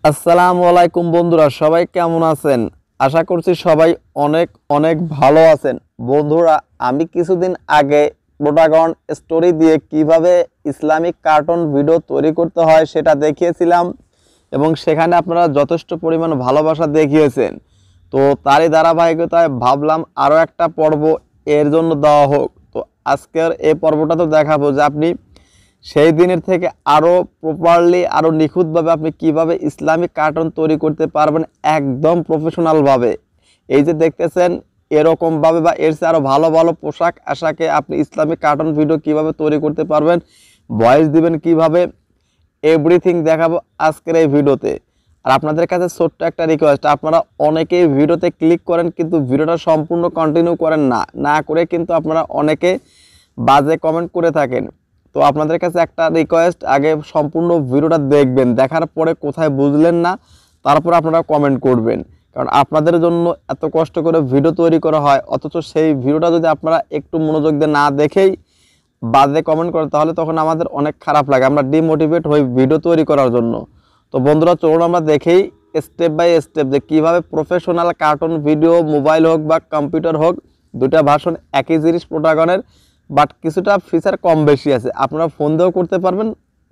আসসালামু আলাইকুম বন্ধুরা, সবাই কেমন আছেন? আশা করছি সবাই অনেক অনেক ভালো আছেন। বন্ধুরা, আমি কিছুদিন আগে প্লোটাগন স্টোরি দিয়ে কিভাবে ইসলামিক কার্টুন ভিডিও তৈরি করতে হয় সেটা দেখিয়েছিলাম এবং সেখানে আপনারা যথেষ্ট পরিমাণ ভালোবাসা দেখিয়েছেন। তো তারই ধারাবাহিকতায় ভাবলাম আরও একটা পর্ব এর জন্য দেওয়া হোক। তো আজকের এই পর্বটা তো দেখাবো যে আপনি সেই দিনের থেকে আরও প্রপারলি আরও নিখুঁতভাবে আপনি কিভাবে ইসলামিক কার্টুন তৈরি করতে পারবেন একদম প্রফেশনালভাবে। এই যে দেখতেছেন এরকমভাবে বা এর চেয়ে আরও ভালো ভালো পোশাক আশাকে আপনি ইসলামিক কার্টুন ভিডিও কিভাবে তৈরি করতে পারবেন, ভয়েস দিবেন কিভাবে, এভরিথিং দেখাবো আজকের এই ভিডিওতে। আর আপনাদের কাছে ছোট্ট একটা রিকোয়েস্ট, আপনারা অনেকেই ভিডিওতে ক্লিক করেন কিন্তু ভিডিওটা সম্পূর্ণ কন্টিনিউ করেন না, না করে কিন্তু আপনারা অনেকে বাজে কমেন্ট করে থাকেন। তো আপনাদের কাছে একটা রিকোয়েস্ট, আগে সম্পূর্ণ ভিডিওটা দেখবেন, দেখার পরে কোথায় বুঝলেন না তারপর আপনারা কমেন্ট করবেন। কারণ আপনাদের জন্য এত কষ্ট করে ভিডিও তৈরি করা হয়, অথচ সেই ভিডিওটা যদি আপনারা একটু মনোযোগ দিয়ে না দেখেই বাজে কমেন্ট করেন তাহলে তখন আমাদের অনেক খারাপ লাগে, আমরা ডিমোটিভেট হই ভিডিও তৈরি করার জন্য। তো বন্ধুরা চলুন আমরা দেখেই স্টেপ বাই স্টেপ যে কীভাবে প্রফেশনাল কার্টুন ভিডিও, মোবাইল হোক বা কম্পিউটার হোক, দুটা ভার্সন একই জিনিস প্লোটাগনের, বাট কিছুটা ফিচার কম বেশি আছে। আপনারা ফোন দিয়েও করতে পারবেন,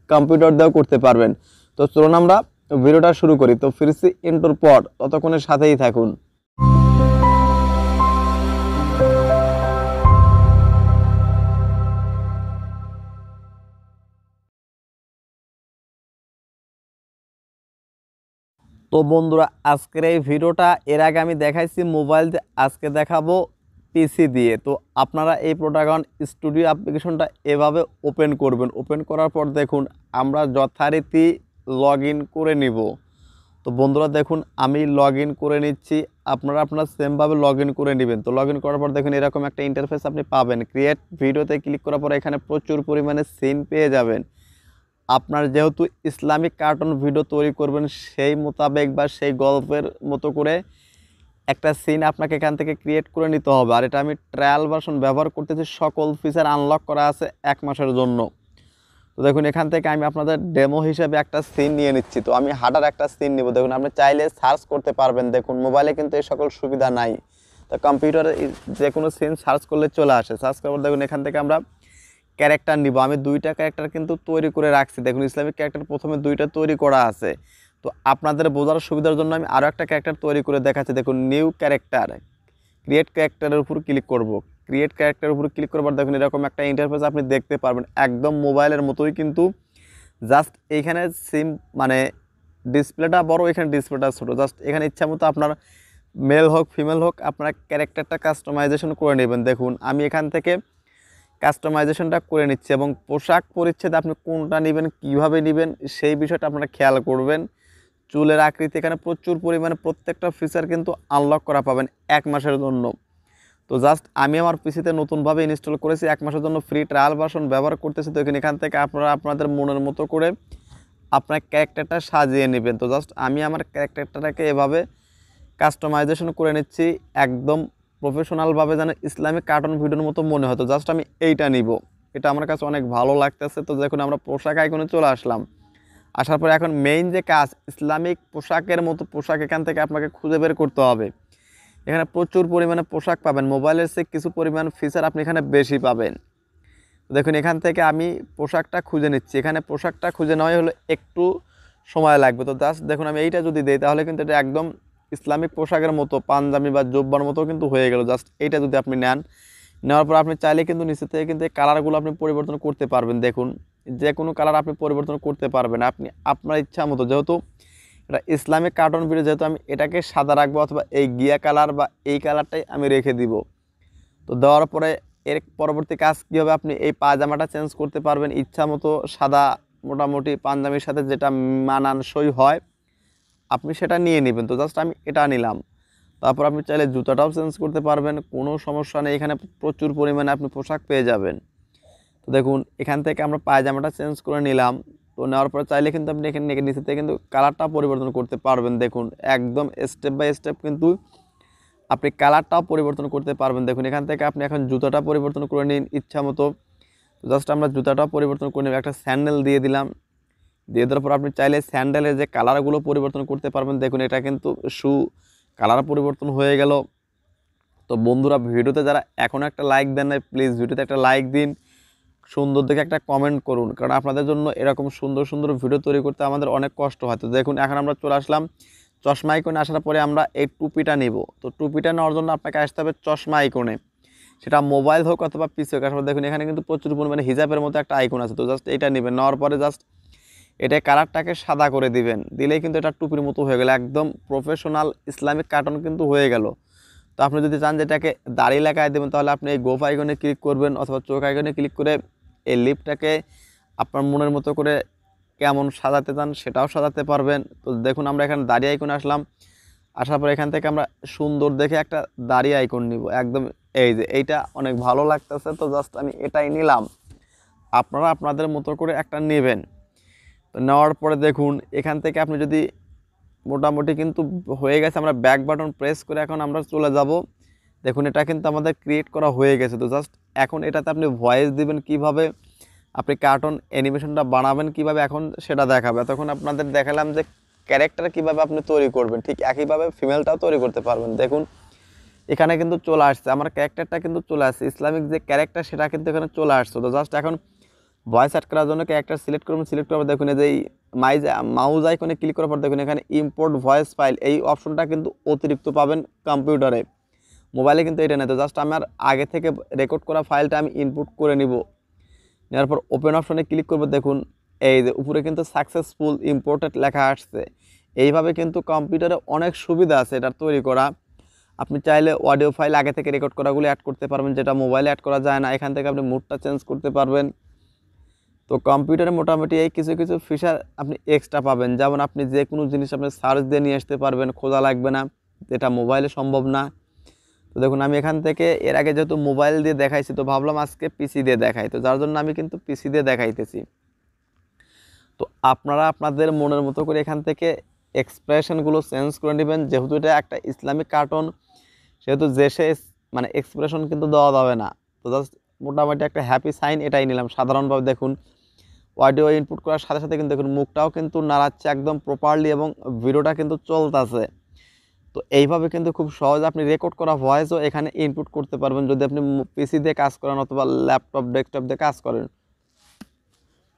কম্পিউটার দিয়েও করতে পারবেন। তো চলুন আমরা ভিডিওটা শুরু করি। তো ফিরছি ইন্টোর পর, ততক্ষণের সাথেই থাকুন। তো বন্ধুরা, আজকের এই ভিডিওটা এর আগে আমি দেখাইছি মোবাইল দিয়ে, আজকে দেখাবো পিসি দিয়ে। তো আপনারা এই প্লোটাগন স্টুডিও অ্যাপ্লিকেশনটা এভাবে ওপেন করবেন। ওপেন করার পর দেখুন আমরা যথারীতি লগ ইন করে নিব। তো বন্ধুরা দেখুন আমি লগ ইন করে নিচ্ছি, আপনারা সেমভাবে লগ ইন করে নেবেন। তো লগ ইন করার পর দেখুন এরকম একটা ইন্টারফেস আপনি পাবেন। ক্রিয়েট ভিডিওতে ক্লিক করার পর এখানে প্রচুর পরিমাণে সিন পেয়ে যাবেন। আপনার যেহেতু ইসলামিক কার্টুন ভিডিও তৈরি করবেন, সেই মোতাবেক বা সেই গল্পের মতো করে একটা সিন আপনাকে এখান থেকে ক্রিয়েট করে নিতে হবে। আর এটা আমি ট্রায়াল ভার্সন ব্যবহার করতেছি, সকল ফিচার আনলক করা আছে 1 মাসের জন্য। তো দেখুন এখান থেকে আমি আপনাদের ডেমো হিসেবে একটা সিন নিয়ে নিচ্ছি। তো আমি হাঁটার একটা সিন নিব। দেখুন আপনি চাইলে সার্চ করতে পারবেন, দেখুন মোবাইলে কিন্তু এই সকল সুবিধা নাই। তো কম্পিউটারে যে কোনো সিন সার্চ করলে চলে আসে। সার্চ করার পর দেখুন এখান থেকে আমরা ক্যারেক্টার নিব। আমি 2টা ক্যারেক্টার কিন্তু তৈরি করে রাখছি। দেখুন ইসলামিক ক্যারেক্টার প্রথমে 2টা তৈরি করা আছে। তো আপনাদের বোঝার সুবিধার জন্য আমি আরও একটা ক্যারেক্টার তৈরি করে দেখাচ্ছি। দেখুন নিউ ক্যারেক্টার, ক্রিয়েট ক্যারেক্টারের উপর ক্লিক করব। ক্রিয়েট ক্যারেক্টারের উপর ক্লিক করবার দেখুন এরকম একটা ইন্টারফেস আপনি দেখতে পারবেন, একদম মোবাইলের মতোই। কিন্তু জাস্ট এইখানে সিম মানে ডিসপ্লেটা বড়, এখানে ডিসপ্লেটা ছোটো। জাস্ট এখানে ইচ্ছা মতো আপনার মেল হোক ফিমেল হোক আপনার ক্যারেক্টারটা কাস্টমাইজেশন করে নেবেন। দেখুন আমি এখান থেকে কাস্টমাইজেশনটা করে নিচ্ছি এবং পোশাক পরিচ্ছেদ আপনি কোনটা নেবেন, কিভাবে নেবেন সেই বিষয়টা আপনারা খেয়াল করবেন। চুলের আকৃতি এখানে প্রচুর পরিমাণে প্রত্যেকটা ফিচার কিন্তু আনলক করা পাবেন 1 মাসের জন্য। তো জাস্ট আমি আমার পিসিতে নতুনভাবে ইনস্টল করেছি, 1 মাসের জন্য ফ্রি ট্রায়াল ভার্সন ব্যবহার করতেছি। তো এখান থেকে আপনারা আপনাদের মনের মতো করে আপনার ক্যারেক্টারটা সাজিয়ে নেবেন। তো জাস্ট আমি আমার ক্যারেক্টারটাকে এভাবে কাস্টমাইজেশন করে নিচ্ছি একদম প্রফেশনালভাবে, যেন ইসলামিক কার্টুন ভিডিওর মতো মনে হয়। তো জাস্ট আমি এইটা নিব, এটা আমার কাছে অনেক ভালো লাগতেছে। তো দেখুন আমরা পোশাক আইকনে চলে আসলাম। আসার পরে এখন মেইন যে কাজ, ইসলামিক পোশাকের মতো পোশাক এখান থেকে আপনাকে খুঁজে বের করতে হবে। এখানে প্রচুর পরিমাণে পোশাক পাবেন, মোবাইলের চেয়ে কিছু পরিমাণ ফিচার আপনি এখানে বেশি পাবেন। দেখুন এখান থেকে আমি পোশাকটা খুঁজে নিচ্ছি। এখানে পোশাকটা খুঁজে নেওয়াই হলো একটু সময় লাগবে। তো জাস্ট দেখুন আমি এইটা যদি দিই তাহলে কিন্তু এটা একদম ইসলামিক পোশাকের মতো পাঞ্জাবি বা জুব্বার মতো কিন্তু হয়ে গেল। জাস্ট এইটা যদি আপনি নেন, নেওয়ার পর আপনি চাইলে কিন্তু নিচে থেকে কিন্তু এই কালারগুলো আপনি পরিবর্তন করতে পারবেন। দেখুন যে কোনো কালার আপনি পরিবর্তন করতে পারবেন আপনি আপনার ইচ্ছা মতো। যেহেতু এটা ইসলামিক কার্টুন ভিডিও, যেহেতু আমি এটাকে সাদা রাখবো অথবা এই গিয়া কালার বা এই কালারটাই আমি রেখে দিব। তো দেওয়ার পরে এর পরবর্তী কাজ কী হবে, আপনি এই পায়জামাটা চেঞ্জ করতে পারবেন ইচ্ছা মতো। সাদা মোটামুটি পাঞ্জাবির সাথে যেটা মানানসই হয় আপনি সেটা নিয়ে নেবেন। তো জাস্ট আমি এটা নিলাম। তারপর আপনি চাইলে জুতাটাও চেঞ্জ করতে পারবেন, কোনো সমস্যা নেই। এখানে প্রচুর পরিমাণে আপনি পোশাক পেয়ে যাবেন। তো দেখুন এখান থেকে আমরা পায়জামাটা চেঞ্জ করে নিলাম। তো নেওয়ার পরে চাইলে কিন্তু আপনি এখানে নিচে থেকে কিন্তু কালারটা পরিবর্তন করতে পারবেন। দেখুন একদম স্টেপ বাই স্টেপ কিন্তু আপনি কালারটাও পরিবর্তন করতে পারবেন। দেখুন এখান থেকে আপনি এখন জুতাটা পরিবর্তন করে নিন ইচ্ছা মতো। জাস্ট আমরা জুতাটাও পরিবর্তন করে নেব, একটা স্যান্ডেল দিয়ে দিলাম। দিয়ে দেওয়ার পর আপনি চাইলে স্যান্ডেলের যে কালারগুলো পরিবর্তন করতে পারবেন। দেখুন এটা কিন্তু শু কালার পরিবর্তন হয়ে গেল। তো বন্ধুরা, ভিডিওতে যারা এখনও একটা লাইক দেন নাই, প্লিজ ভিডিওতে একটা লাইক দিন, সুন্দর দেখে একটা কমেন্ট করুন, কারণ আপনাদের জন্য এরকম সুন্দর সুন্দর ভিডিও তৈরি করতে আমাদের অনেক কষ্ট হয়। তো দেখুন এখন আমরা চলে আসলাম চশমা আইকনে। আসার পরে আমরা এই টুপিটা নিব। তো টুপিটা নেওয়ার জন্য আপনাকে আসতে হবে চশমা আইকনে, সেটা মোবাইল হোক অথবা পিসি হোক। আসলে দেখুন এখানে কিন্তু প্রচুর পরিমাণে হিজাবের মতো একটা আইকন আছে। তো জাস্ট এটা নেবেন, নেওয়ার পরে জাস্ট এটা কালারটাকে সাদা করে দিবেন, দিলেই কিন্তু এটা টুপির মতো হয়ে গেল, একদম প্রফেশনাল ইসলামিক কার্টুন কিন্তু হয়ে গেল। তো আপনি যদি চান যে এটাকে দাড়ি লাগায় দেবেন, তাহলে আপনি এই গোফ আইকনে ক্লিক করবেন অথবা চোখ আইকনে ক্লিক করে এই লিপটাকে আপনার মনের মতো করে কেমন সাজাতে চান সেটাও সাজাতে পারবেন। তো দেখুন আমরা এখানে দাড়ি আইকনে আসলাম। আসার পর এখান থেকে আমরা সুন্দর দেখে একটা দাড়ি আইকন নিব, একদম এই যে এইটা অনেক ভালো লাগতেছে। তো জাস্ট আমি এটাই নিলাম, আপনারা আপনাদের মতো করে একটা নেবেন। তো নেওয়ার পরে দেখুন এখান থেকে আপনি যদি মোটামুটি কিন্তু হয়ে গেছে, আমরা ব্যাক বাটন প্রেস করে এখন আমরা চলে যাব। দেখুন এটা কিন্তু আমাদের ক্রিয়েট করা হয়ে গেছে। তো জাস্ট এখন এটাতে আপনি ভয়েস দিবেন কিভাবে, আপনি কার্টুন অ্যানিমেশনটা বানাবেন কিভাবে, এখন সেটা দেখাবে। তখন আপনাদের দেখালাম যে ক্যারেক্টার কিভাবে আপনি তৈরি করবেন, ঠিক একইভাবে ফিমেলটাও তৈরি করতে পারবেন। দেখুন এখানে কিন্তু চলে আসছে, আমার ক্যারেক্টারটা কিন্তু চলে আসছে, ইসলামিক যে ক্যারেক্টার সেটা কিন্তু এখানে চলে আসছে। তো জাস্ট এখন ভয়েস অ্যাড করার জন্য ক্যারেক্টার সিলেক্ট করবেন, সিলেক্ট করার পর দেখুন এই যে মাউস আইকনে ক্লিক করার পর দেখুন এখানে ইম্পোর্ট ভয়েস ফাইল, এই অপশনটা কিন্তু অতিরিক্ত পাবেন কম্পিউটারে, মোবাইলে কিন্তু এটা নেই। তো জাস্ট আমার আগে থেকে রেকর্ড করা ফাইলটা আমি ইনপুট করে নিব। নেওয়ার পর ওপেন অপশনে ক্লিক করব। দেখুন এই যে উপরে কিন্তু সাকসেসফুল ইম্পোর্টেড লেখা আসছে। এইভাবে কিন্তু কম্পিউটারে অনেক সুবিধা আছে এটা তৈরি করা। আপনি চাইলে অডিও ফাইল আগে থেকে রেকর্ড করাগুলো অ্যাড করতে পারবেন, যেটা মোবাইলে অ্যাড করা যায় না। এখান থেকে আপনি মুডটা চেঞ্জ করতে পারবেন। তো কম্পিউটারে মোটামুটি এই কিছু কিছু ফিচার আপনি এক্সট্রা পাবেন, যেমন আপনি যে কোনো জিনিস আপনি সার্চ দিয়ে নিয়ে আসতে পারবেন, খোঁজা লাগবে না, যেটা মোবাইলে সম্ভব না। তো দেখুন আমি এখান থেকে এর আগে যেহেতু মোবাইল দিয়ে দেখাইছি, তো ভাবলাম আজকে পিসি দিয়ে দেখাই, তো যার জন্য আমি কিন্তু পিসি দিয়ে দেখাইতেছি। তো আপনারা আপনাদের মনের মতো করে এখান থেকে এক্সপ্রেশনগুলো চেঞ্জ করে নেবেন। যেহেতু এটা একটা ইসলামিক কার্টুন, সেহেতু যে সে মানে এক্সপ্রেশন কিন্তু দেওয়া যাবে না। তো জাস্ট মোটামুটি একটা হ্যাপি সাইন এটাই নিলাম সাধারণভাবে। দেখুন অডিও ইনপুট করার সাথে সাথে কিন্তু দেখুন মুখটাও কিন্তু নাড়াচ্ছে একদম প্রপারলি, এবং ভিডিওটা কিন্তু চলতেছে। তো এইভাবে কিন্তু খুব সহজে আপনি রেকর্ড করা ভয়েসও এখানে ইনপুট করতে পারবেন, যদি আপনি পিসি দিয়ে কাজ করেন অথবা ল্যাপটপ ডেস্কটপ দিয়ে কাজ করেন।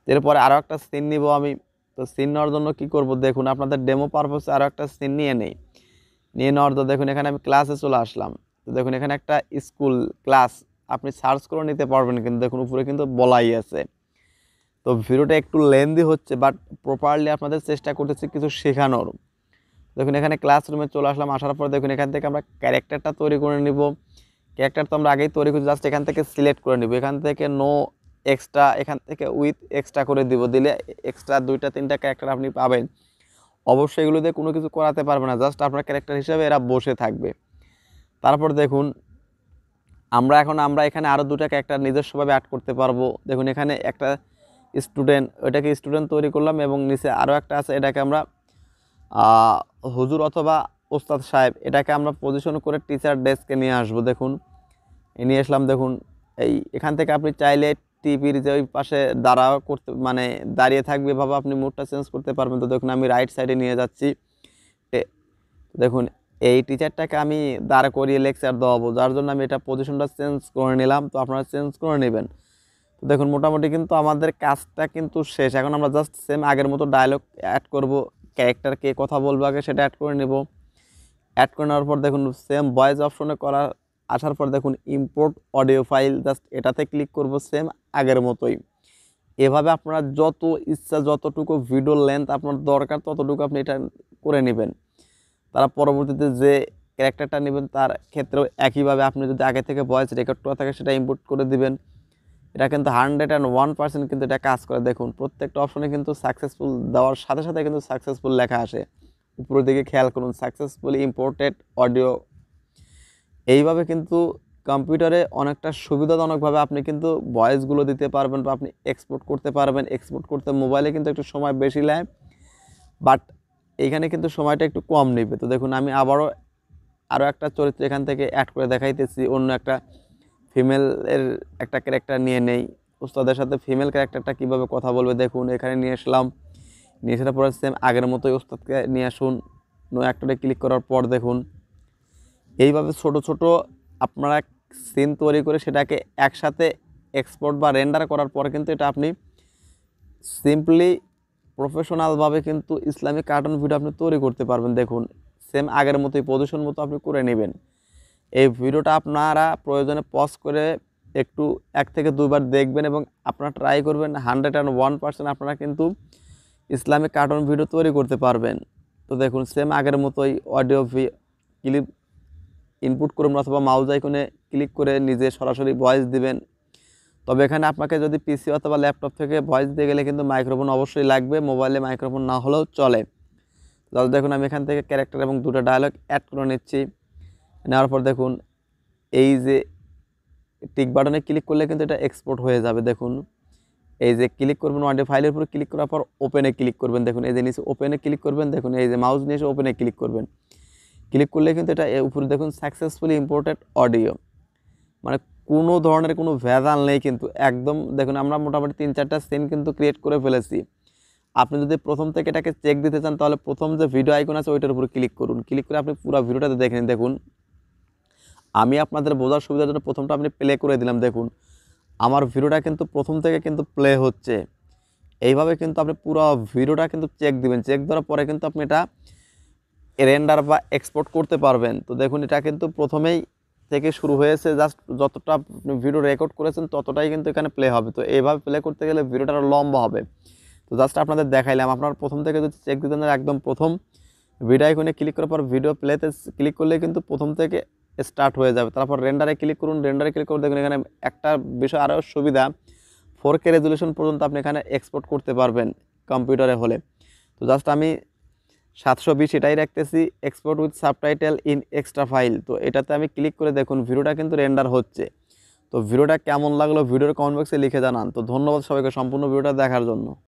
এরপরে আরও একটা সিন নিব আমি। তো সিন নেওয়ার জন্য কী করব, দেখুন আপনাদের ডেমো পারপাসে আরও একটা সিন নিয়ে নেই। নিয়ে নেওয়ার তো দেখুন এখানে আমি ক্লাসে চলে আসলাম। তো দেখুন এখানে একটা স্কুল ক্লাস আপনি সার্চ করে নিতে পারবেন, কিন্তু দেখুন উপরে কিন্তু বলাই আছে। তো ভিডিওটা একটু লেন্দি হচ্ছে, বাট প্রপারলি আপনাদের চেষ্টা করতেছি কিছু শেখানোর। দেখুন এখানে ক্লাসরুমে চলে আসলাম। আসার পর দেখুন এখান থেকে আমরা ক্যারেক্টারটা তৈরি করে নিব। ক্যারেক্টার তো আমরা আগেই তৈরি করি, জাস্ট এখান থেকে সিলেক্ট করে নিব। এখান থেকে নো এক্সট্রা, এখান থেকে উইথ এক্সট্রা করে দিব, দিলে এক্সট্রা 2-3টা ক্যারেক্টার আপনি পাবেন। অবশ্যই এগুলো দিয়ে কোনো কিছু করাতে পারবে না, জাস্ট আপনার ক্যারেক্টার হিসেবে এরা বসে থাকবে। তারপর দেখুন আমরা এখানে আরও 2টা ক্যারেক্টার নিজস্বভাবে অ্যাড করতে পারবো। দেখুন এখানে একটা স্টুডেন্ট, ওইটাকে স্টুডেন্ট তৈরি করলাম, এবং নিচে আরও একটা আছে, এটাকে আমরা হুজুর অথবা ওস্তাদ সাহেব, এটাকে আমরা পজিশন করে টিচার ডেস্কে নিয়ে আসবো। দেখুন নিয়ে আসলাম। দেখুন এখান থেকে আপনি চাইলে টিভির যে ওই পাশে দাঁড়িয়ে থাকবে এভাবে আপনি মুডটা চেঞ্জ করতে পারবেন। তো দেখুন আমি রাইট সাইডে নিয়ে যাচ্ছি। দেখুন এই টিচারটাকে আমি দাঁড় করিয়ে লেকচার দেওয়াবো, যার জন্য আমি এটা পজিশনটা চেঞ্জ করে নিলাম। তো আপনারা চেঞ্জ করে নেবেন। তো দেখুন মোটামুটি কিন্তু আমাদের কাজটা কিন্তু শেষ। এখন আমরা জাস্ট সেম আগের মতো ডায়লগ অ্যাড করব, ক্যারেক্টার কে কথা বলবো আগে সেটা অ্যাড করে নেব। অ্যাড করে নেওয়ার পর দেখুন সেম ভয়েস অপশনে আসার পর দেখুন ইম্পোর্ট অডিও ফাইল, জাস্ট এটাতে ক্লিক করব সেম আগের মতোই। এভাবে আপনারা যত ইচ্ছা যতটুকু ভিডিও লেন্থ আপনার দরকার ততটুকু আপনি এটা করে নেবেন। তারা পরবর্তীতে যে ক্যারেক্টারটা নেবেন তার ক্ষেত্রেও একইভাবে আপনি যদি আগে থেকে ভয়েস রেকর্ড করা থাকে সেটা ইম্পোর্ট করে দিবেন। এটা কিন্তু 101% কিন্তু এটা কাজ করে। দেখুন প্রত্যেকটা অপশনে কিন্তু সাকসেসফুল দেওয়ার সাথে সাথে কিন্তু সাকসেসফুল লেখা আসে। উপরের দিকে খেয়াল করুন, সাকসেসফুলি ইম্পোর্টেড অডিও। এইভাবে কিন্তু কম্পিউটারে অনেকটা সুবিধাজনকভাবে আপনি কিন্তু ভয়েসগুলো দিতে পারবেন বা আপনি এক্সপোর্ট করতে পারবেন। এক্সপোর্ট করতে মোবাইলে কিন্তু একটু সময় বেশি নেয়, বাট এইখানে কিন্তু সময়টা একটু কম নেবে। তো দেখুন আমি আরও একটা চরিত্র এখান থেকে অ্যাড করে দেখাইতেছি। অন্য একটা ফিমেলের একটা ক্যারেক্টার নিয়ে নেই, উস্তাদের সাথে ফিমেল ক্যারেক্টারটা কীভাবে কথা বলবে। দেখুন এখানে নিয়ে আসলাম। নিয়ে আসার পরে সেম আগের মতোই ওস্তাদকে নিয়ে আসুন, নো অ্যাক্টরে ক্লিক করার পর দেখুন এইভাবে ছোট ছোট আপনারা সিন তৈরি করে সেটাকে একসাথে এক্সপোর্ট বা রেন্ডার করার পর কিন্তু এটা আপনি সিম্পলি প্রফেশনালভাবে কিন্তু ইসলামিক কার্টুন ভিডিও আপনি তৈরি করতে পারবেন। দেখুন সেম আগের মতোই পজিশন মতো আপনি করে নেবেন। এই ভিডিওটা আপনারা প্রয়োজনে পজ করে একটু 1 থেকে 2 বার দেখবেন এবং আপনারা ট্রাই করবেন 101% আপনারা কিন্তু ইসলামিক কার্টুন ভিডিও তৈরি করতে পারবেন। তো দেখুন সেম আগের মতোই অডিও ক্লিপ ইনপুট করবেন অথবা মাউস আইকনে ক্লিক করে নিজে সরাসরি ভয়েস দিবেন। তবে এখানে আপনাকে যদি পিসি অথবা ল্যাপটপ থেকে ভয়েস দিতে গেলে কিন্তু মাইক্রোফোন অবশ্যই লাগবে, মোবাইলে মাইক্রোফোন না হলেও চলে। তাহলে দেখুন আমি এখান থেকে ক্যারেক্টার এবং 2টা ডায়লগ অ্যাড করে নিচ্ছি। নেওয়ার পর দেখুন এই যে টিক বাটনে ক্লিক করলে কিন্তু এটা এক্সপোর্ট হয়ে যাবে। দেখুন এই যে ক্লিক করবেন অডিও ফাইলের উপরে ক্লিক করার পর ওপেনে ক্লিক করবেন। দেখুন এই যে নিচে ওপেনে ক্লিক করবেন, দেখুন এই যে মাউস নিয়ে এসে ওপেনে ক্লিক করবেন। ক্লিক করলে কিন্তু এটা উপরে দেখুন সাকসেসফুলি ইম্পোর্টেড অডিও, মানে কোনো ধরনের কোনো ভেজাল নেই কিন্তু একদম। দেখুন আমরা মোটামুটি 3-4টা সিন কিন্তু ক্রিয়েট করে ফেলেছি। আপনি যদি প্রথম থেকে এটাকে চেক দিতে চান তাহলে প্রথম যে ভিডিও আইকন আছে ওইটার উপরে ক্লিক করুন। ক্লিক করে আপনি পুরো ভিডিওটাতে দেখেন। দেখুন আমি আপনাদের বোঝার সুবিধার জন্য প্রথমটা আপনি প্লে করে দিলাম। দেখুন আমার ভিডিওটা কিন্তু প্রথম থেকে কিন্তু প্লে হচ্ছে। এইভাবে কিন্তু আপনি পুরো ভিডিওটা কিন্তু চেক দিবেন। চেক দেওয়ার পরে কিন্তু আপনি এটা রেন্ডার বা এক্সপোর্ট করতে পারবেন। তো দেখুন এটা কিন্তু প্রথমেই থেকে শুরু হয়েছে, জাস্ট যতটা আপনি ভিডিও রেকর্ড করেছেন ততটাই কিন্তু এখানে প্লে হবে। তো এইভাবে প্লে করতে গেলে ভিডিওটা আরও লম্বা হবে। তো জাস্ট আপনাদের দেখাইলাম। আপনার প্রথম থেকে যদি চেক দিতেন একদম প্রথম ভিডিও আইকনে ক্লিক করার পর ভিডিও প্লেতে ক্লিক করলে কিন্তু প্রথম থেকে স্টার্ট হয়ে যাবে। তারপর রেন্ডারে ক্লিক করুন। রেন্ডারে ক্লিক করে দেখুন এখানে একটা বিষয় আরও সুবিধা, 4K রেজুলেশন পর্যন্ত আপনি এখানে এক্সপোর্ট করতে পারবেন কম্পিউটারে হলে। তো জাস্ট আমি 720 এটাই রাখতেছি, export with subtitle in extra file. তো এটাতে আমি ক্লিক করে দেখুন ভিডিওটা কিন্তু রেন্ডার হচ্ছে। তো ভিডিওটা কেমন লাগলো ভিডিওর কমেন্ট বক্সে লিখে জানান। তো ধন্যবাদ সবাইকে সম্পূর্ণ ভিডিওটা দেখার জন্য।